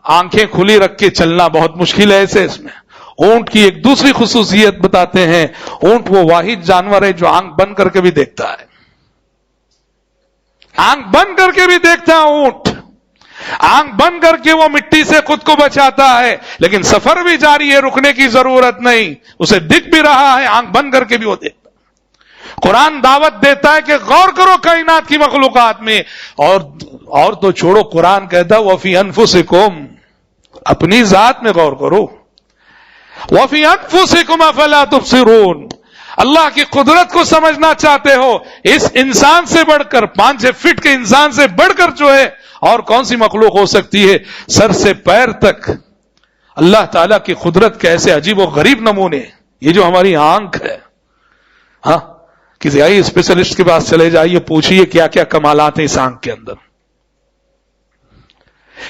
آنکھیں کھلی رکھ کے چلنا بہت مشکل ہے ایسے. اس میں اونٹ کی ایک دوسری خصوصیت بتاتے ہیں. اونٹ وہ واحد جانور ہے جو آنکھ بند کر کے بھی دیکھتا ہے. آنکھ بند کر کے بھی دیکھتا ہے اونٹ. آنکھ بند کر کے وہ مٹی سے خود کو بچاتا ہے، لیکن سفر بھی جاری ہے، رکنے کی ضرورت نہیں. اسے دکھ بھی رہا ہے، آنکھ بند کر کے بھی وہ دیکھتا. قرآن دعوت دیتا ہے کہ غور کرو کائنات کی مخلوقات میں. اور تو چھوڑو، قرآن کہتا ہے وَفِي أَنفُسِكُمْ، اپنی ذات میں غور کرو. وَفِي أَنفُسِكُمْ أَفَلَا تُبْصِرُونَ، اللہ کی قدرت کو سمجھنا چاہتے ہو؟ اس انسان سے بڑھ کر 5-6 فٹ کے انسان سے بڑھ کر جو ہے اور کون سی مخلوق ہو سکتی ہے؟ سر سے پیر تک اللہ تعالیٰ کی قدرت کے ایسے عجیب و غریب نمونے. یہ جو ہماری آنکھ ہے، ہاں، کسی آئی اسپیشلسٹ کے پاس چلے جائیے، پوچھئے کیا کیا کمالات ہیں اس آنکھ کے اندر.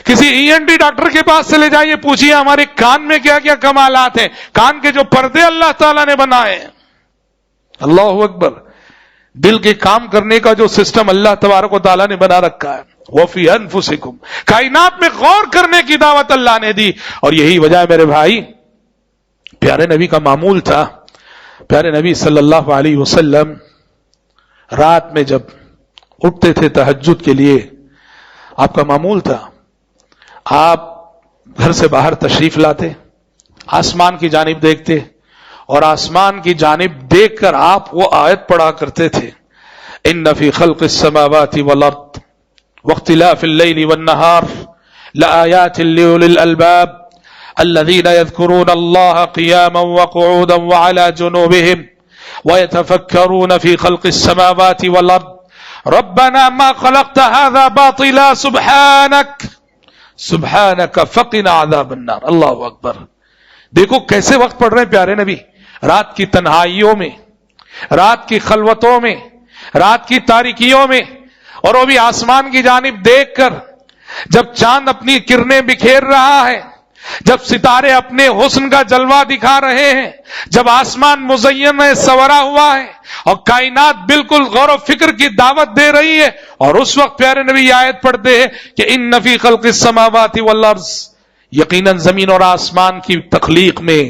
کسی ENT ڈاکٹر کے پاس چلے جائیے، پوچھئے ہمارے کان میں کیا کیا کمالات ہیں. کان کے جو پردے اللہ تعالیٰ نے بنائے ہیں، اللہ اکبر. دل کے کام کرنے کا جو سسٹم اللہ تبارک و تعالیٰ نے بنا رکھا ہے. وَفِي أَنفُسِكُمْ، کائنات میں غور کرنے کی دعوت اللہ نے دی. اور یہی وجہ ہے میرے بھائی، پیارے نبی کا معمول تھا. پیارے نبی صلی اللہ علیہ وسلم رات میں جب اٹھتے تھے تہجد کے لیے، آپ کا معمول تھا، آپ گھر سے باہر تشریف لاتے، آسمان کی جانب دیکھتے اور آسمان کی جانب دیکھ کر آپ وہ آیت پڑھا کرتے تھے، ان فی خلق السماوات والارض واختلاف اللیل والنہار لآیات لأولی الالباب الذین یذکرون اللہ قیاما وقعودا وعلی جنوبہم ویتفکرون فی خلق السماوات والارض ربنا ما خلقت هذا باطلا سبحانک فقنا عذاب النار. اللہ اکبر. دیکھو کیسے وقت پڑھ رہے ہیں پیارے نبی، رات کی تنہائیوں میں، رات کی خلوتوں میں، رات کی تاریکیوں میں، اور وہ بھی آسمان کی جانب دیکھ کر. جب چاند اپنی کرنیں بکھیر رہا ہے، جب ستارے اپنے حسن کا جلوہ دکھا رہے ہیں، جب آسمان مزین ہے، سورا ہوا ہے، اور کائنات بالکل غور و فکر کی دعوت دے رہی ہے، اور اس وقت پیارے نبی یہ آیت پڑھتے ہیں کہ ان فی خلق السماوات والارض، یقیناً زمین اور آسمان کی تخلیق میں،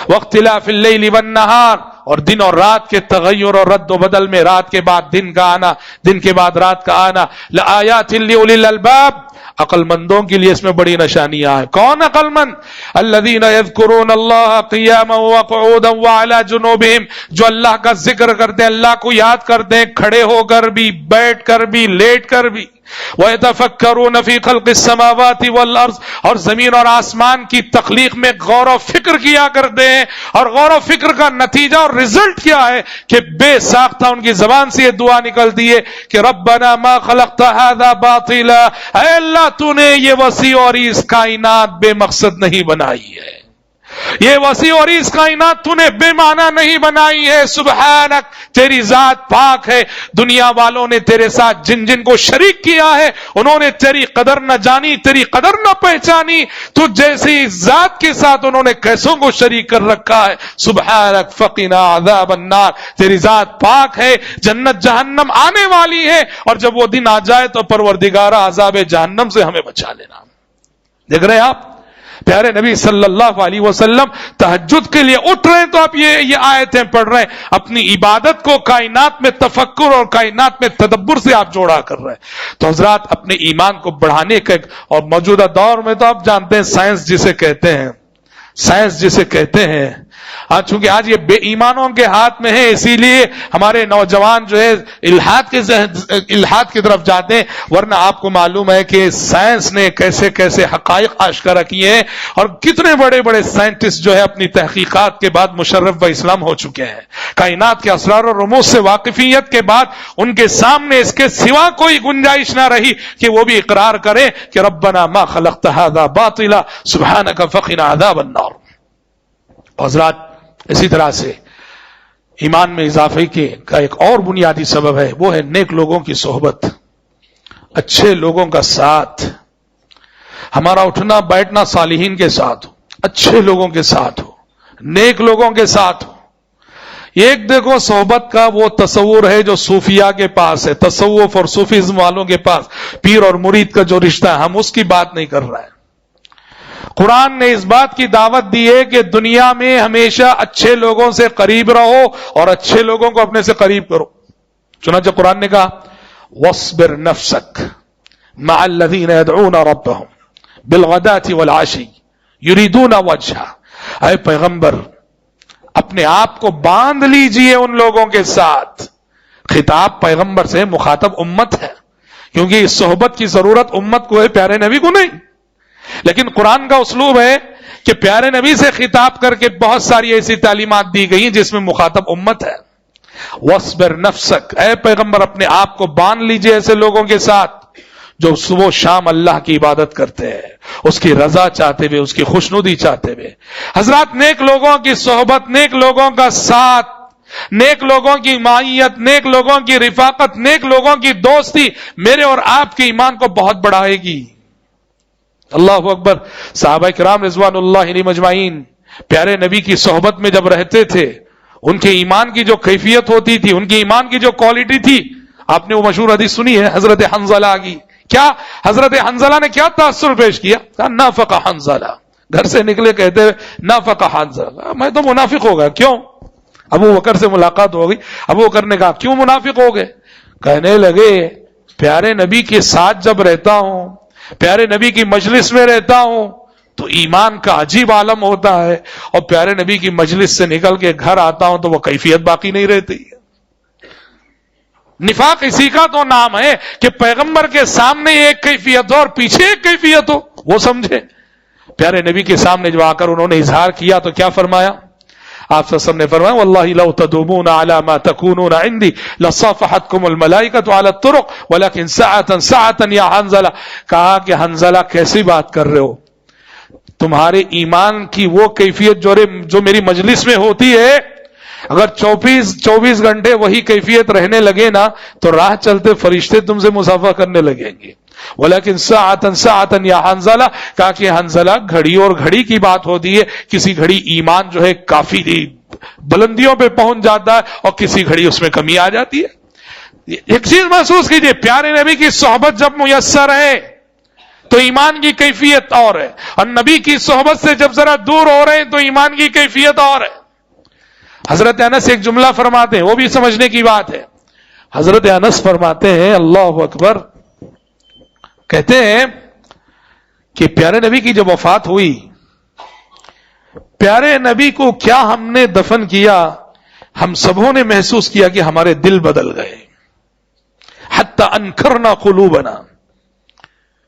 واختلاف اللیل والنہار، اور دن اور رات کے تغیر اور رد و بدل میں، رات کے بعد دن کا آنا، دن کے بعد رات کا آنا، لآیات لأولی الالباب، عقل مندوں کے لیے اس میں بڑی نشانیاں ہیں. کون عقل مند؟ الذین یذکرون اللہ قیاما وقعودا وعلی جنوبہم، جو اللہ کا ذکر کرتے ہیں، اللہ کو یاد کرتے ہیں، کھڑے ہو کر بھی، بیٹھ کر بھی، لیٹ کر بھی. وَيَتَفَكَّرُونَ فِي خَلْقِ السَّمَاوَاتِ وَالْأَرْضِ، اور زمین اور آسمان کی تخلیق میں غور و فکر کیا کرتے ہیں. اور غور و فکر کا نتیجہ اور رزلٹ کیا ہے کہ بے ساختہ ان کی زبان سے یہ دعا نکلتی ہے کہ ربنا ما خلقت هذا باطلا، اے اللہ تو نے یہ وسیع اور اس کائنات بے مقصد نہیں بنائی ہے. یہ وسیع اور اس کائنات تو نے بے معنی نہیں بنائی ہے. سبحانک، تیری ذات پاک ہے. دنیا والوں نے تیرے ساتھ جن جن کو شریک کیا ہے انہوں نے تیری قدر نہ جانی، تیری قدر نہ پہچانی. تو جیسی ذات کے ساتھ انہوں نے کیسوں کو شریک کر رکھا ہے. سبحانک فقنا عذاب النار، تیری ذات پاک ہے. جنت جہنم آنے والی ہے اور جب وہ دن آ جائے تو پروردگارا عذاب جہنم سے ہمیں بچا لینا. دیکھ رہے ہیں آپ پیارے نبی صلی اللہ علیہ وسلم تہجد کے لیے اٹھ رہے ہیں تو آپ یہ آیتیں پڑھ رہے ہیں. اپنی عبادت کو کائنات میں تفکر اور کائنات میں تدبر سے آپ جوڑا کر رہے ہیں. تو حضرات اپنے ایمان کو بڑھانے کا، اور موجودہ دور میں تو آپ جانتے ہیں سائنس جسے کہتے ہیں، سائنس جسے کہتے ہیں، چونکہ آج یہ بے ایمانوں کے ہاتھ میں ہے اسی لیے ہمارے نوجوان جو ہے الحاد کی طرف جاتے ہیں. ورنہ آپ کو معلوم ہے کہ سائنس نے کیسے کیسے حقائق آشکارا کیے ہیں اور کتنے بڑے بڑے سائنٹسٹ جو ہے اپنی تحقیقات کے بعد مشرف و اسلام ہو چکے ہیں. کائنات کے اسرار و رموز سے واقفیت کے بعد ان کے سامنے اس کے سوا کوئی گنجائش نہ رہی کہ وہ بھی اقرار کریں کہ ربنا ما خلقت هذا باطلا سبحانك فقنا عذاب النار. حضرات اسی طرح سے ایمان میں اضافے کا ایک اور بنیادی سبب ہے، وہ ہے نیک لوگوں کی صحبت، اچھے لوگوں کا ساتھ. ہمارا اٹھنا بیٹھنا صالحین کے ساتھ ہو، اچھے لوگوں کے ساتھ ہو، نیک لوگوں کے ساتھ ہو. ایک دیکھو صحبت کا وہ تصور ہے جو صوفیاء کے پاس ہے، تصوف اور صوفیزم والوں کے پاس پیر اور مرید کا جو رشتہ ہے، ہم اس کی بات نہیں کر رہے ہیں. قرآن نے اس بات کی دعوت دی ہے کہ دنیا میں ہمیشہ اچھے لوگوں سے قریب رہو اور اچھے لوگوں کو اپنے سے قریب کرو. چنانچہ قرآن نے کہا وَاصْبِرْ نَفْسَكَ مَعَ الَّذِينَ يَدْعُونَ رَبَّهُمْ بِالْغَدَاةِ وَالْعَشِيِّ يُرِيدُونَ وَجْهَهُ. اے پیغمبر اپنے آپ کو باندھ لیجئے ان لوگوں کے ساتھ. خطاب پیغمبر سے، مخاطب امت ہے، کیونکہ اس صحبت کی ضرورت امت کو ہے، پیارے نبی کو نہیں. لیکن قرآن کا اسلوب ہے کہ پیارے نبی سے خطاب کر کے بہت ساری ایسی تعلیمات دی گئی جس میں مخاطب امت ہے. وَاصْبِرْ نَفْسَكَ، اے پیغمبر اپنے آپ کو باندھ لیجئے ایسے لوگوں کے ساتھ جو صبح و شام اللہ کی عبادت کرتے ہیں، اس کی رضا چاہتے ہوئے، اس کی خوشنودی چاہتے ہوئے. حضرات نیک لوگوں کی صحبت، نیک لوگوں کا ساتھ، نیک لوگوں کی معیت، نیک لوگوں کی رفاقت، نیک لوگوں کی دوستی میرے اور آپ کے ایمان کو بہت بڑھائے گی. اللہ اکبر. صحابہ کرام رضوان اللہ علیہم اجمعین پیارے نبی کی صحبت میں جب رہتے تھے، ان کے ایمان کی جو کیفیت ہوتی تھی، ان کی ایمان کی جو کوالٹی تھی، آپ نے وہ مشہور حدیث سنی ہے حضرت حنظلہ کی. کیا حضرت حنظلہ نے کیا تاثر پیش کیا؟ کہا نافق حنظلہ. گھر سے نکلے کہتے ہوئے نافق حنظلہ، میں تو منافق ہو گیا. کیوں؟ ابو بکر سے ملاقات ہو گئی. ابو بکر نے کہا کیوں منافق ہو گئے؟ کہنے لگے پیارے نبی کے ساتھ جب رہتا ہوں، پیارے نبی کی مجلس میں رہتا ہوں تو ایمان کا عجیب عالم ہوتا ہے، اور پیارے نبی کی مجلس سے نکل کے گھر آتا ہوں تو وہ کیفیت باقی نہیں رہتی. نفاق اسی کا تو نام ہے کہ پیغمبر کے سامنے ایک کیفیت ہو اور پیچھے ایک کیفیت ہو. وہ سمجھے پیارے نبی کے سامنے جو آ کر انہوں نے اظہار کیا تو کیا فرمایا؟ آپ سب نے فرمایا واللہ لو تدومون علی ما تکونون عندی لصافحتکم الملائکۃ علی الطرق ولکن ساعۃ ساعۃ یا حنظلہ. کہا کہ حنظلہ کیسی بات کر رہے ہو، تمہارے ایمان کی وہ کیفیت جو میری مجلس میں ہوتی ہے، اگر 24 گھنٹے وہی کیفیت رہنے لگے نا تو راہ چلتے فرشتے تم سے مصافحہ کرنے لگیں گے. ولیکن ساعتن ساعتن یا حنظلہ، کہا کہ حنظلہ گھڑی اور گھڑی کی بات ہوتی ہے. کسی گھڑی ایمان جو ہے کافی بلندیوں پہ پہنچ جاتا ہے اور کسی گھڑی اس میں کمی آ جاتی ہے. ایک چیز محسوس کیجئے، پیارے نبی کی صحبت جب میسر ہے تو ایمان کی کیفیت اور ہے، اور نبی کی صحبت سے جب ذرا دور ہو رہے ہیں تو ایمان کی کیفیت اور ہے. حضرت انس ایک جملہ فرماتے ہیں، وہ بھی سمجھنے کی بات ہے. حضرت انس فرماتے ہیں اللہ اکبر، کہتے ہیں کہ پیارے نبی کی جب وفات ہوئی، پیارے نبی کو کیا ہم نے دفن کیا، ہم سبوں نے محسوس کیا کہ ہمارے دل بدل گئے. حتی انکرنا قلوبنا.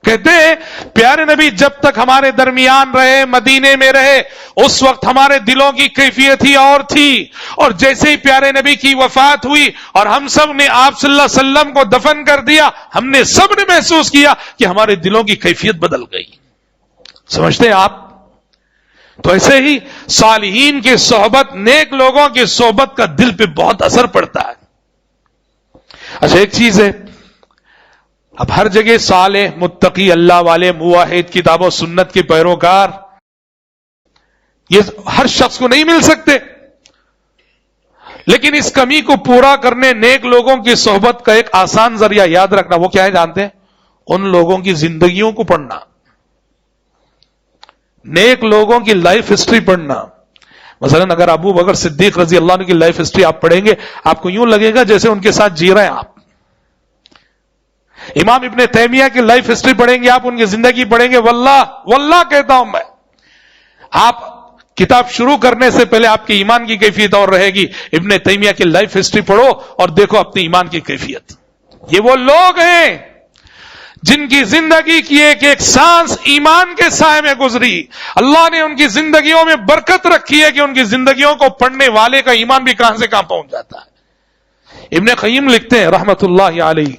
کہتے ہیں پیارے نبی جب تک ہمارے درمیان رہے، مدینے میں رہے، اس وقت ہمارے دلوں کی کیفیت ہی اور تھی، اور جیسے ہی پیارے نبی کی وفات ہوئی اور ہم سب نے آپ صلی اللہ علیہ وسلم کو دفن کر دیا، ہم نے سب نے محسوس کیا کہ ہمارے دلوں کی کیفیت بدل گئی. سمجھتے ہیں آپ؟ تو ایسے ہی صالحین کی صحبت، نیک لوگوں کی صحبت کا دل پہ بہت اثر پڑتا ہے. اچھا ایک چیز ہے، اب ہر جگہ صالح، متقی، اللہ والے، موحد، کتاب و سنت کے پیروکار، یہ ہر شخص کو نہیں مل سکتے. لیکن اس کمی کو پورا کرنے نیک لوگوں کی صحبت کا ایک آسان ذریعہ یاد رکھنا، وہ کیا ہے جانتے ہیں؟ ان لوگوں کی زندگیوں کو پڑھنا، نیک لوگوں کی لائف ہسٹری پڑھنا. مثلا اگر ابو بکر صدیق رضی اللہ عنہ کی لائف ہسٹری آپ پڑھیں گے، آپ کو یوں لگے گا جیسے ان کے ساتھ جی رہے ہیں آپ. امام ابن تیمیہ کی لائف ہسٹری پڑھیں گے آپ، ان کی زندگی پڑھیں گے، واللہ کہتا ہوں میں، آپ کتاب شروع کرنے سے پہلے آپ کے ایمان کی کیفیت اور رہے گی. ابن تیمیہ کی لائف ہسٹری پڑھو اور دیکھو اپنے ایمان کی کیفیت. یہ وہ لوگ ہیں جن کی زندگی کی ایک ایک سانس ایمان کے سائے میں گزری. اللہ نے ان کی زندگیوں میں برکت رکھی ہے کہ ان کی زندگیوں کو پڑھنے والے کا ایمان بھی کہاں سے کہاں پہنچ جاتا ہے. ابن قیم لکھتے ہیں رحمت اللہ علیہ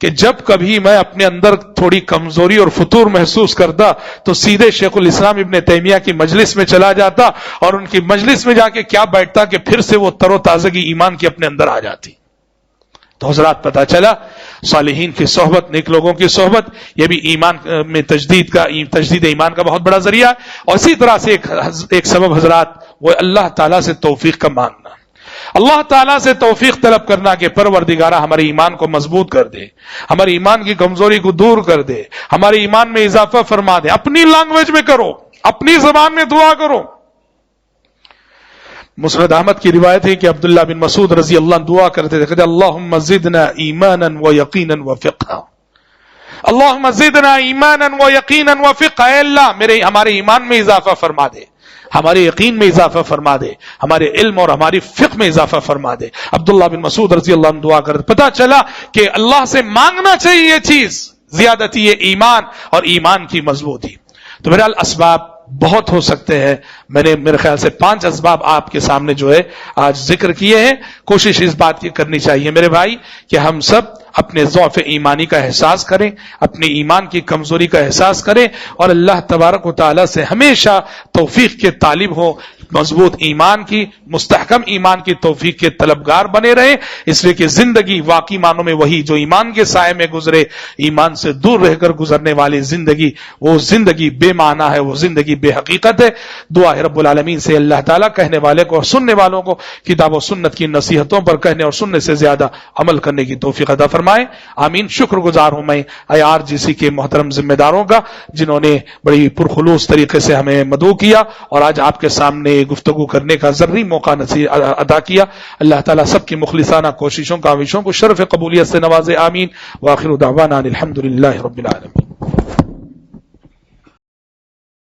کہ جب کبھی میں اپنے اندر تھوڑی کمزوری اور فتور محسوس کرتا تو سیدھے شیخ الاسلام ابن تیمیہ کی مجلس میں چلا جاتا اور ان کی مجلس میں جا کے کیا بیٹھتا کہ پھر سے وہ تر و تازگی ایمان کی اپنے اندر آ جاتی. تو حضرات پتا چلا صالحین کی صحبت، نیک لوگوں کی صحبت، یہ بھی ایمان میں تجدید ایمان کا بہت بڑا ذریعہ ہے. اور اسی طرح سے ایک سبب حضرات، وہ اللہ تعالیٰ سے توفیق کا مانگنا، اللہ تعالیٰ سے توفیق طلب کرنا کہ پروردگارہ ہمارے ایمان کو مضبوط کر دے، ہمارے ایمان کی کمزوری کو دور کر دے، ہمارے ایمان میں اضافہ فرما دے. اپنی لینگویج میں کرو، اپنی زبان میں دعا کرو. مسند احمد کی روایت ہے کہ عبداللہ بن مسعود رضی اللہ عنہ دعا کرتے تھے کہ اللہم زدنا ایمانا و یقینا و فقہا، اللہم زدنا ایمانا و یقینا و فقہا. اے اللہ ہمارے ایمان میں اضافہ فرما دے، ہمارے یقین میں اضافہ فرما دے، ہمارے علم اور ہماری فقہ میں اضافہ فرما دے. عبداللہ بن مسعود رضی اللہ عنہ دعا کرتے. پتا چلا کہ اللہ سے مانگنا چاہیے یہ چیز، زیادتی ایمان اور ایمان کی مضبوطی. تو بہرحال اسباب بہت ہو سکتے ہیں. میں نے میرے خیال سے 5 اسباب آپ کے سامنے جو ہے آج ذکر کیے ہیں. کوشش اس بات کی کرنی چاہیے میرے بھائی کہ ہم سب اپنے ضعف ایمانی کا احساس کریں، اپنی ایمان کی کمزوری کا احساس کریں اور اللہ تبارک و تعالی سے ہمیشہ توفیق کے طالب ہوں، مضبوط ایمان کی، مستحکم ایمان کی توفیق کے طلبگار بنے رہیں. اس لیے کہ زندگی واقعی معنوں میں وہی جو ایمان کے سائے میں گزرے، ایمان سے دور رہ کر گزرنے والی زندگی، وہ زندگی بے معنی ہے، وہ زندگی بے حقیقت ہے. دعا ہے رب العالمین سے اللہ تعالیٰ کہنے والے کو اور سننے والوں کو کتاب و سنت کی نصیحتوں پر کہنے اور سننے سے زیادہ عمل کرنے کی توفیق عطا فرمائے. آمین. شکر گزار ہوں میں IRGC کے محترم ذمہ داروں کا جنہوں نے بڑی پرخلوص طریقے سے ہمیں مدعو کیا اور آج آپ کے سامنے گفتگو کرنے کا ضروری موقع ادا کیا. اللہ تعالیٰ سب کی مخلصانہ کوششوں کاوشوں کو شرف قبولیت سے نوازے. آمین. وآخر دعوانا الحمدللہ رب العالمین.